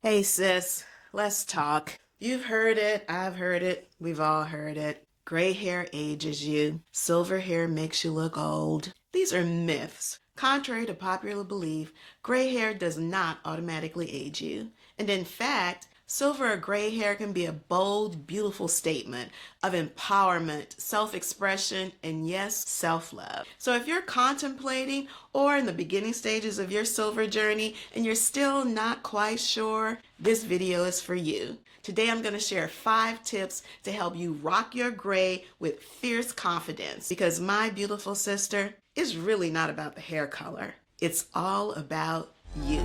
Hey sis, let's talk. You've heard it, I've heard it, we've all heard it. Gray hair ages you, silver hair makes you look old. These are myths. Contrary to popular belief, gray hair does not automatically age you. And in fact, silver or gray hair can be a bold, beautiful statement of empowerment, self expression, and yes, self love. So if you're contemplating or in the beginning stages of your silver journey and you're still not quite sure, this video is for you. Today I'm going to share 5 tips to help you rock your gray with fierce confidence because my beautiful sister is really not about the hair color. It's all about you.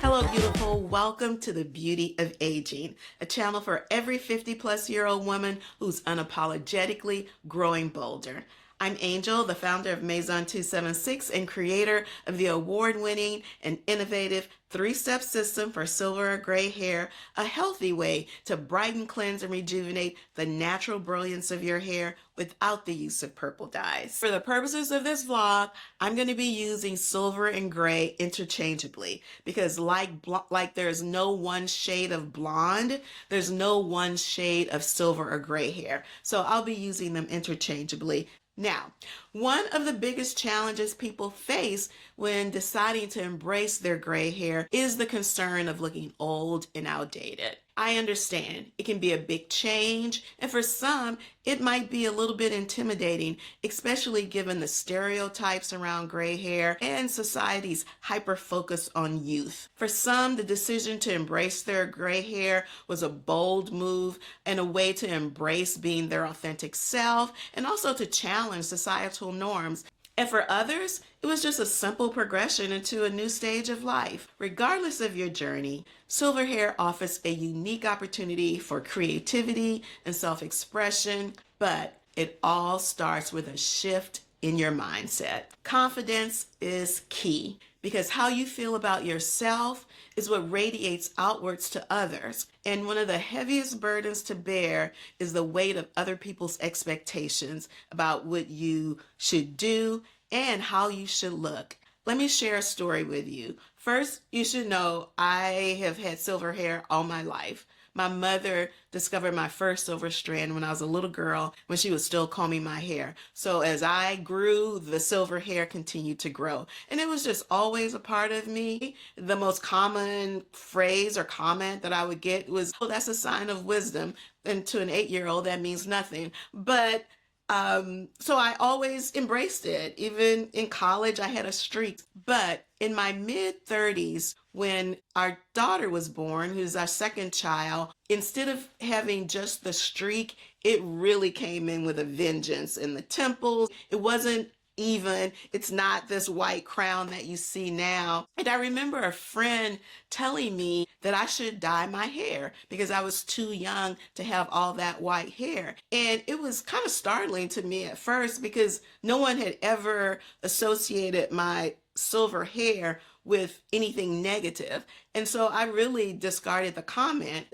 Hello, beautiful. Welcome to the Beauty of Aging, a channel for every 50-plus-year-old woman who's unapologetically growing bolder. I'm Angel, the founder of Maison 276 and creator of the award-winning and innovative 3-step system for silver or gray hair, a healthy way to brighten, cleanse, and rejuvenate the natural brilliance of your hair without the use of purple dyes. For the purposes of this vlog, I'm going to be using silver and gray interchangeably because like there's no one shade of blonde, there's no one shade of silver or gray hair. So I'll be using them interchangeably. Now, one of the biggest challenges people face when deciding to embrace their gray hair is the concern of looking old and outdated. I understand it can be a big change, and for some, it might be a little bit intimidating, especially given the stereotypes around gray hair and society's hyper-focus on youth. For some, the decision to embrace their gray hair was a bold move and a way to embrace being their authentic self and also to challenge societal norms. And for others, it was just a simple progression into a new stage of life. Regardless of your journey, silver hair offers a unique opportunity for creativity and self-expression, but it all starts with a shift in your mindset. Confidence is key because how you feel about yourself is what radiates outwards to others. And one of the heaviest burdens to bear is the weight of other people's expectations about what you should do and how you should look. Let me share a story with you. First, you should know I have had silver hair all my life. My mother discovered my first silver strand when I was a little girl when she was still combing my hair. So as I grew, the silver hair continued to grow. And it was just always a part of me. The most common phrase or comment that I would get was, oh, that's a sign of wisdom. And to an 8-year-old, that means nothing. But so I always embraced it. Even in college, I had a streak. But in my mid-30s, when our daughter was born, who's our second child, instead of having just the streak, it really came in with a vengeance in the temples. It wasn't even. It's not this white crown that you see now. And I remember a friend telling me that I should dye my hair because I was too young to have all that white hair. And it was kind of startling to me at first because no one had ever associated my silver hair with anything negative. And so I really discarded the comment.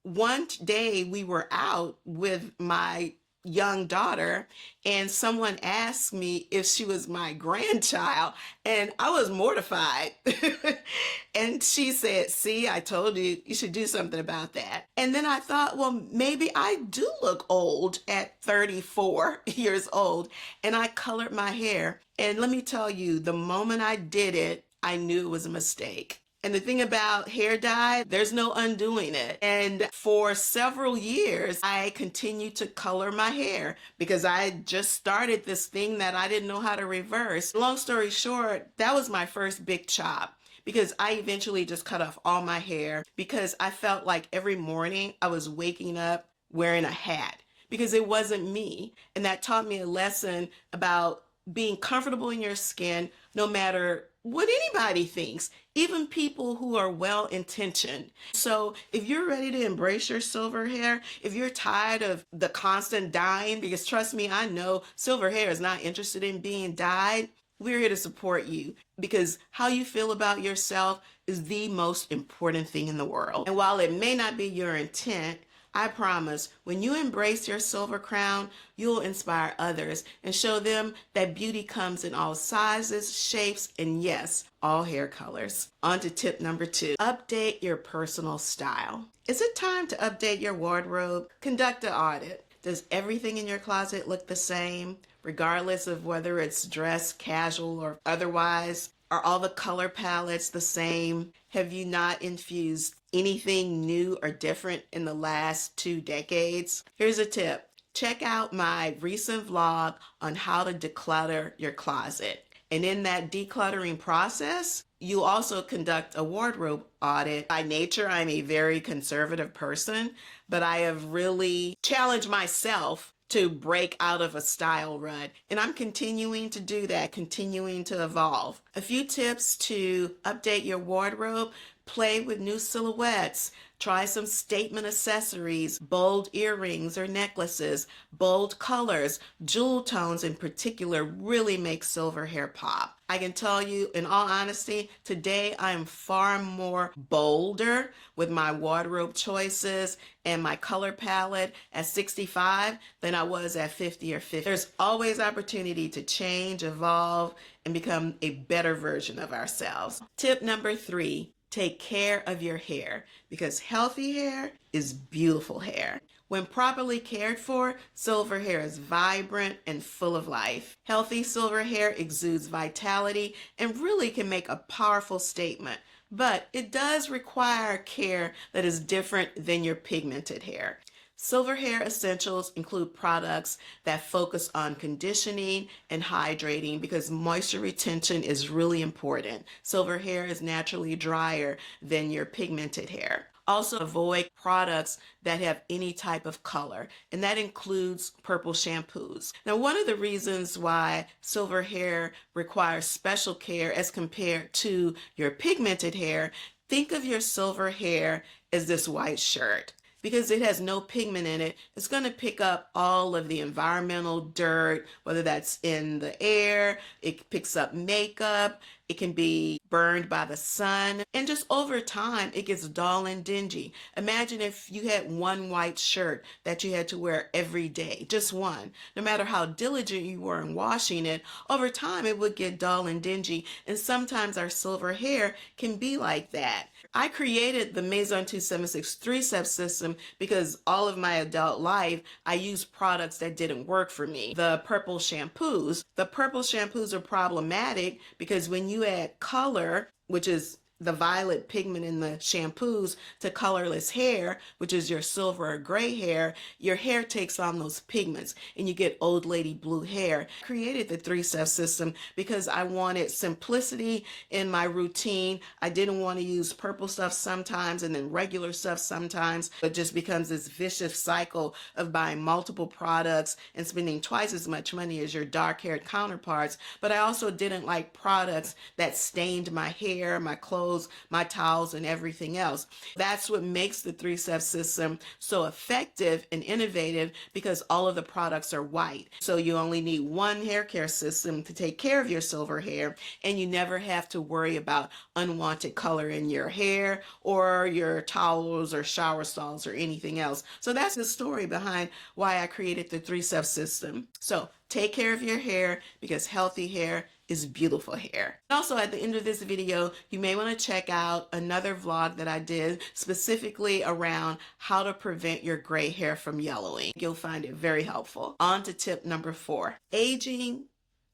One day we were out with my young daughter and someone asked me if she was my grandchild and I was mortified. And she said, see, I told you, you should do something about that. And then I thought, well, maybe I do look old at 34 years old. And I colored my hair. And let me tell you, the moment I did it, I knew it was a mistake. And the thing about hair dye, there's no undoing it. And for several years, I continued to color my hair because I just started this thing that I didn't know how to reverse. Long story short, that was my first big chop because I eventually just cut off all my hair because I felt like every morning I was waking up wearing a hat because it wasn't me. And that taught me a lesson about being comfortable in your skin no matter what anybody thinks, even people who are well-intentioned. So if you're ready to embrace your silver hair, if you're tired of the constant dyeing, because trust me, I know silver hair is not interested in being dyed, we're here to support you because how you feel about yourself is the most important thing in the world. And while it may not be your intent, I promise, when you embrace your silver crown, you'll inspire others and show them that beauty comes in all sizes, shapes, and yes, all hair colors. On to tip number 2, update your personal style. Is it time to update your wardrobe? Conduct an audit. Does everything in your closet look the same, regardless of whether it's dress, casual, or otherwise? Are all the color palettes the same? Have you not infused anything new or different in the last 2 decades? Here's a tip. Check out my recent vlog on how to declutter your closet. And in that decluttering process, you also conduct a wardrobe audit. By nature, I'm a very conservative person, but I have really challenged myself to break out of a style rut. And I'm continuing to do that, continuing to evolve. A few tips to update your wardrobe: play with new silhouettes. Try some statement accessories, bold earrings or necklaces, bold colors, jewel tones in particular really make silver hair pop. I can tell you, in all honesty, today I am far more bolder with my wardrobe choices and my color palette at 65 than I was at 50 or 50. There's always opportunity to change, evolve, and become a better version of ourselves. Tip number 3, take care of your hair, because healthy hair is beautiful hair. When properly cared for, silver hair is vibrant and full of life. Healthy silver hair exudes vitality and really can make a powerful statement, but it does require care that is different than your pigmented hair. Silver hair essentials include products that focus on conditioning and hydrating because moisture retention is really important. Silver hair is naturally drier than your pigmented hair. Also, avoid products that have any type of color, and that includes purple shampoos. Now, one of the reasons why silver hair requires special care as compared to your pigmented hair, think of your silver hair as this white shirt. Because it has no pigment in it, it's going to pick up all of the environmental dirt, whether that's in the air, it picks up makeup, it can be burned by the sun, and just over time, it gets dull and dingy. Imagine if you had one white shirt that you had to wear every day, just one. No matter how diligent you were in washing it, over time it would get dull and dingy, and sometimes our silver hair can be like that. I created the Maison 276 3-step system because all of my adult life, I used products that didn't work for me. The purple shampoos are problematic because when you add color, which is the violet pigment in the shampoos, to colorless hair, which is your silver or gray hair, your hair takes on those pigments and you get old lady blue hair. I created the 3-step system because I wanted simplicity in my routine. I didn't want to use purple stuff sometimes and then regular stuff sometimes. It just becomes this vicious cycle of buying multiple products and spending twice as much money as your dark-haired counterparts. But I also didn't like products that stained my hair, my clothes, my towels, and everything else. That's what makes the 3-step system so effective and innovative, because all of the products are white. So you only need one hair care system to take care of your silver hair, and you never have to worry about unwanted color in your hair or your towels or shower stalls or anything else. So that's the story behind why I created the 3-step system. So take care of your hair, because healthy hair is beautiful hair. Also, at the end of this video, you may want to check out another vlog that I did specifically around how to prevent your gray hair from yellowing. You'll find it very helpful. On to tip number 4. Aging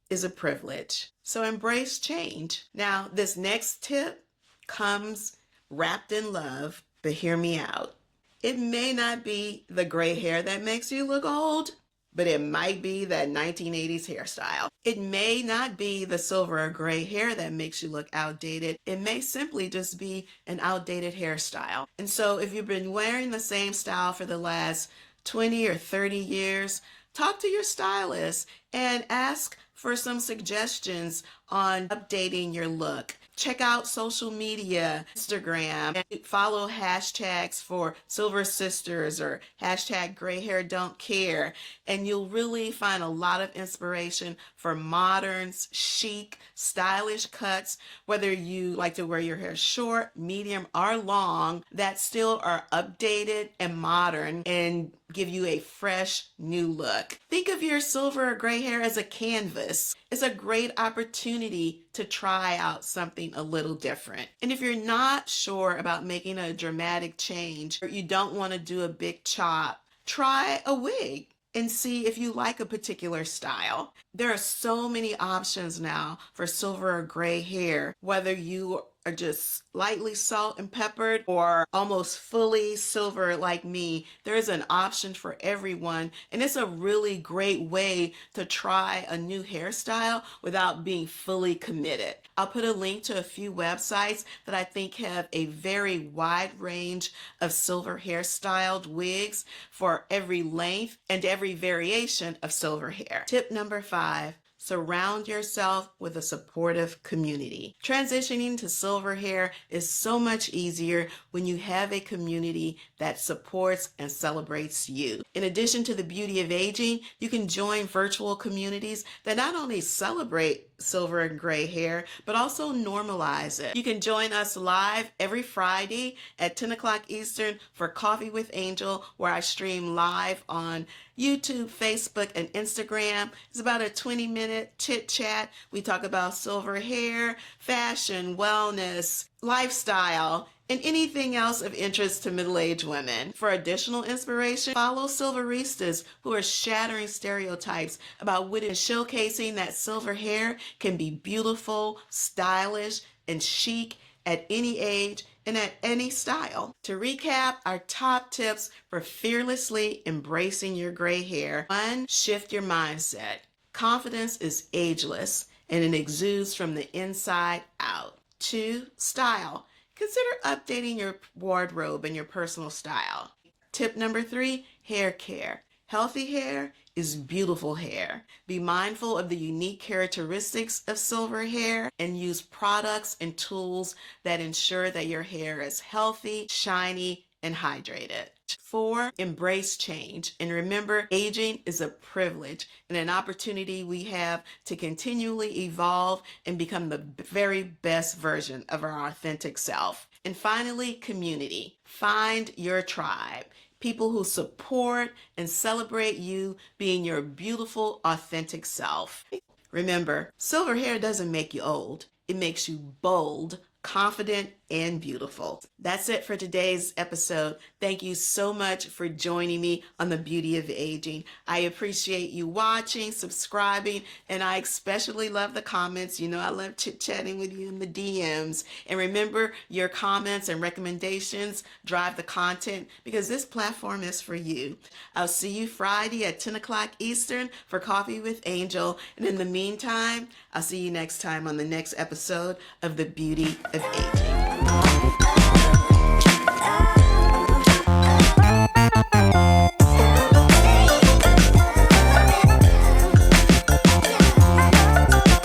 is a privilege, so embrace change. Now, this next tip comes wrapped in love, but hear me out. It may not be the gray hair that makes you look old, but it might be that 1980s hairstyle. It may not be the silver or gray hair that makes you look outdated. It may simply just be an outdated hairstyle. And so if you've been wearing the same style for the last 20 or 30 years, talk to your stylist and ask for some suggestions on updating your look. Check out social media, Instagram, and follow hashtags for Silver Sisters or hashtag Gray Hair Don't Care. And you'll really find a lot of inspiration for moderns, chic, stylish cuts, whether you like to wear your hair short, medium, or long, that still are updated and modern and give you a fresh new look. Think of your silver or gray hair as a canvas. It's a great opportunity to try out something a little different. And if you're not sure about making a dramatic change, or you don't want to do a big chop, try a wig and see if you like a particular style. There are so many options now for silver or gray hair, whether you are just lightly salt and peppered or almost fully silver like me. There's an option for everyone, and it's a really great way to try a new hairstyle without being fully committed. I'll put a link to a few websites that I think have a very wide range of silver hairstyled wigs for every length and every variation of silver hair. Tip number 5. Surround yourself with a supportive community. Transitioning to silver hair is so much easier when you have a community that supports and celebrates you. In addition to the beauty of aging, you can join virtual communities that not only celebrate silver and gray hair, but also normalize it. You can join us live every Friday at 10 o'clock Eastern for Coffee with Angel, where I stream live on YouTube, Facebook, and Instagram. It's about a 20-minute chit chat. We talk about silver hair, fashion, wellness, lifestyle, and anything else of interest to middle-aged women. For additional inspiration, follow Silveristas, who are shattering stereotypes about women, showcasing that silver hair can be beautiful, stylish, and chic at any age and at any style. To recap, our top tips for fearlessly embracing your gray hair. 1, shift your mindset. Confidence is ageless, and it exudes from the inside out. 2, style. Consider updating your wardrobe and your personal style. Tip number 3, hair care. Healthy hair is beautiful hair. Be mindful of the unique characteristics of silver hair and use products and tools that ensure that your hair is healthy, shiny, and hydrated. 4, embrace change. And remember, aging is a privilege and an opportunity we have to continually evolve and become the very best version of our authentic self. And finally, community. Find your tribe. People who support and celebrate you being your beautiful, authentic self. Remember, silver hair doesn't make you old. It makes you bold, confident, and beautiful. That's it for today's episode. Thank you so much for joining me on the beauty of aging. I appreciate you watching, subscribing, and I especially love the comments. You know, I love chit-chatting with you in the DMs. And remember, your comments and recommendations drive the content because this platform is for you. I'll see you Friday at 10 o'clock Eastern for Coffee with Angel. And in the meantime, I'll see you next time on the next episode of The Beauty of Aging.